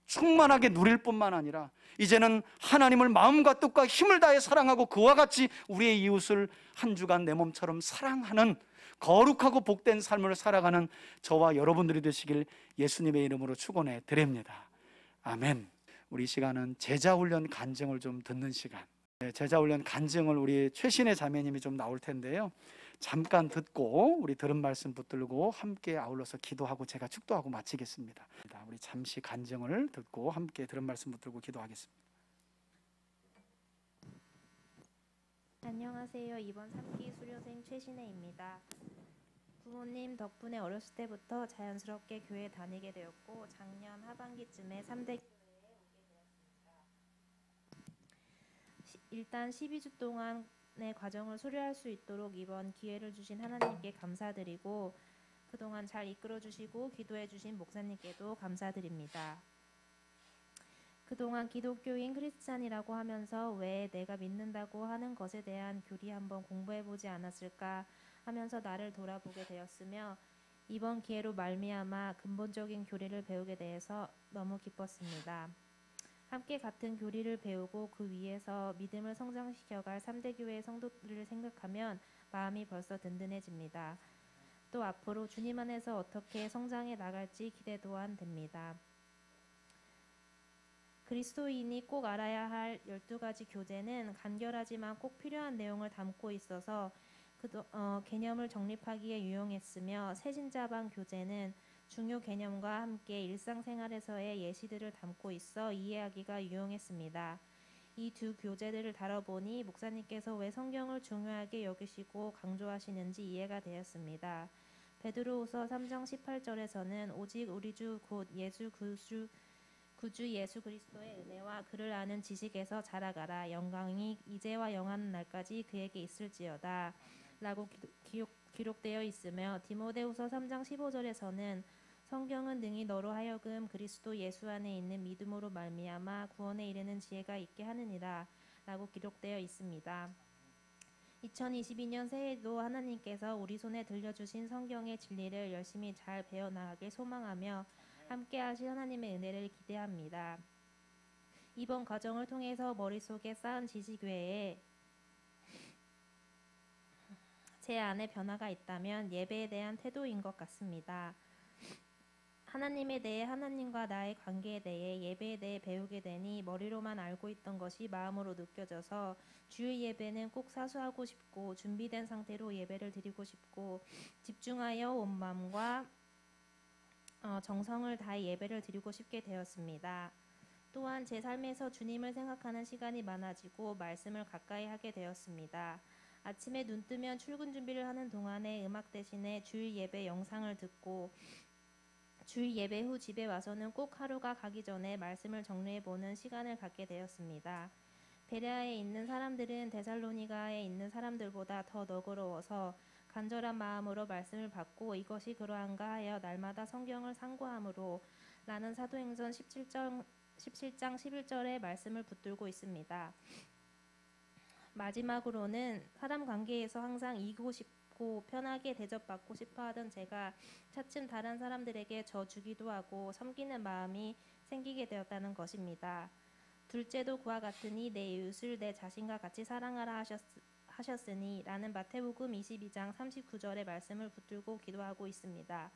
Speaker 1: 충만하게 누릴 뿐만 아니라 이제는 하나님을 마음과 뜻과 힘을 다해 사랑하고 그와 같이 우리의 이웃을 한 주간 내 몸처럼 사랑하는 거룩하고 복된 삶을 살아가는 저와 여러분들이 되시길 예수님의 이름으로 축원해 드립니다. 아멘. 우리 시간은 제자훈련 간증을 좀 듣는 시간. 제자훈련 간증을 우리 최신의 자매님이 좀 나올 텐데요, 잠깐 듣고 우리 들은 말씀 붙들고 함께 아울러서 기도하고 제가 축도하고 마치겠습니다. 우리 잠시 간증을 듣고 함께 들은 말씀 붙들고 기도하겠습니다.
Speaker 3: 안녕하세요. 이번 3기 수료생 최신혜입니다. 부모님 덕분에 어렸을 때부터 자연스럽게 교회 다니게 되었고 작년 하반기쯤에 3대 일단 12주 동안의 과정을 수료할 수 있도록 이번 기회를 주신 하나님께 감사드리고 그동안 잘 이끌어 주시고 기도해 주신 목사님께도 감사드립니다. 그동안 기독교인 크리스찬이라고 하면서 왜 내가 믿는다고 하는 것에 대한 교리 한번 공부해보지 않았을까 하면서 나를 돌아보게 되었으며 이번 기회로 말미암아 근본적인 교리를 배우게 돼서 너무 기뻤습니다. 함께 같은 교리를 배우고 그 위에서 믿음을 성장시켜갈 3대 교회의 성도들을 생각하면 마음이 벌써 든든해집니다. 또 앞으로 주님 안에서 어떻게 성장해 나갈지 기대 또한 됩니다. 그리스도인이 꼭 알아야 할 12가지 교제는 간결하지만 꼭 필요한 내용을 담고 있어서 개념을 정립하기에 유용했으며 새신자반 교제는 중요 개념과 함께 일상생활에서의 예시들을 담고 있어 이해하기가 유용했습니다. 이 두 교제들을 다뤄보니 목사님께서 왜 성경을 중요하게 여기시고 강조하시는지 이해가 되었습니다. 베드로후서 3장 18절에서는 오직 우리 주 곧 구주 예수 그리스도의 은혜와 그를 아는 지식에서 자라가라. 영광이 이제와 영하는 날까지 그에게 있을지어다 라고 기록되어 있으며 디모데후서 3장 15절에서는 성경은 능히 너로 하여금 그리스도 예수 안에 있는 믿음으로 말미암아 구원에 이르는 지혜가 있게 하느니라 라고 기록되어 있습니다. 2022년 새해에도 하나님께서 우리 손에 들려주신 성경의 진리를 열심히 잘 배워나가길 소망하며 함께 하실 하나님의 은혜를 기대합니다. 이번 과정을 통해서 머릿속에 쌓은 지식 외에 제 안에 변화가 있다면 예배에 대한 태도인 것 같습니다. 하나님에 대해, 하나님과 나의 관계에 대해, 예배에 대해 배우게 되니 머리로만 알고 있던 것이 마음으로 느껴져서 주일 예배는 꼭 사수하고 싶고 준비된 상태로 예배를 드리고 싶고 집중하여 온 마음과 정성을 다해 예배를 드리고 싶게 되었습니다. 또한 제 삶에서 주님을 생각하는 시간이 많아지고 말씀을 가까이 하게 되었습니다. 아침에 눈 뜨면 출근 준비를 하는 동안에 음악 대신에 주일 예배 영상을 듣고 주일 예배 후 집에 와서는 꼭 하루가 가기 전에 말씀을 정리해보는 시간을 갖게 되었습니다. 베레아에 있는 사람들은 데살로니가에 있는 사람들보다 더 너그러워서 간절한 마음으로 말씀을 받고 이것이 그러한가 하여 날마다 성경을 상고함으로 라는 사도행전 17장 11절의 말씀을 붙들고 있습니다. 마지막으로는 사람 관계에서 항상 이기고 싶고 편하게 대접받고 싶어하던 제가 차츰 다른 사람들에게 져 주기도 하고 섬기는 마음이 생기게 되었다는 것입니다. 둘째도 그와 같으니 내 이웃을 내 자신과 같이 사랑하라 하셨으니 라는 마태복음 22장 39절의 말씀을 붙들고 기도하고 있습니다.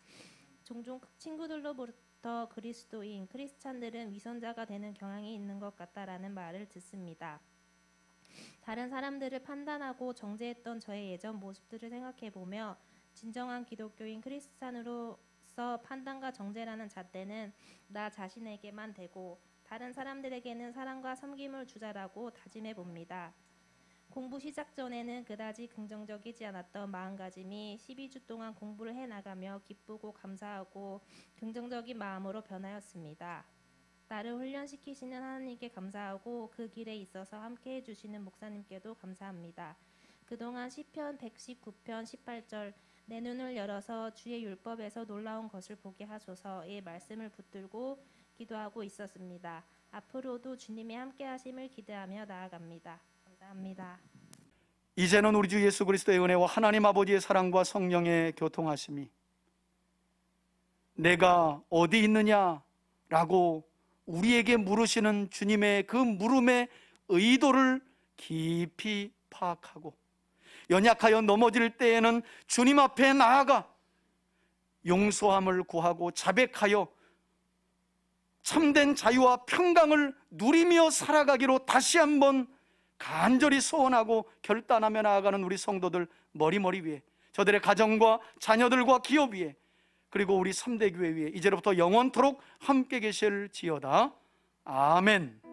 Speaker 3: 종종 친구들로부터 그리스도인, 크리스찬들은 위선자가 되는 경향이 있는 것 같다라는 말을 듣습니다. 다른 사람들을 판단하고 정죄했던 저의 예전 모습들을 생각해보며 진정한 기독교인 크리스찬으로서 판단과 정죄라는 잣대는 나 자신에게만 대고 다른 사람들에게는 사랑과 섬김을 주자라고 다짐해봅니다. 공부 시작 전에는 그다지 긍정적이지 않았던 마음가짐이 12주 동안 공부를 해나가며 기쁘고 감사하고 긍정적인 마음으로 변하였습니다. 나를 훈련시키시는 하나님께 감사하고 그 길에 있어서 함께 해주시는 목사님께도 감사합니다. 그동안 시편 119편 18절 내 눈을 열어서 주의 율법에서 놀라운 것을 보게 하소서의 말씀을 붙들고 기도하고 있었습니다. 앞으로도 주님의 함께 하심을 기대하며 나아갑니다. 감사합니다.
Speaker 1: 이제는 우리 주 예수 그리스도의 은혜와 하나님 아버지의 사랑과 성령의 교통하심이 내가 어디 있느냐라고 우리에게 물으시는 주님의 그 물음의 의도를 깊이 파악하고 연약하여 넘어질 때에는 주님 앞에 나아가 용서함을 구하고 자백하여 참된 자유와 평강을 누리며 살아가기로 다시 한번 간절히 소원하고 결단하며 나아가는 우리 성도들 머리머리 위에, 저들의 가정과 자녀들과 기업 위에, 그리고 우리 3대 교회 위에 이제로부터 영원토록 함께 계실지어다. 아멘.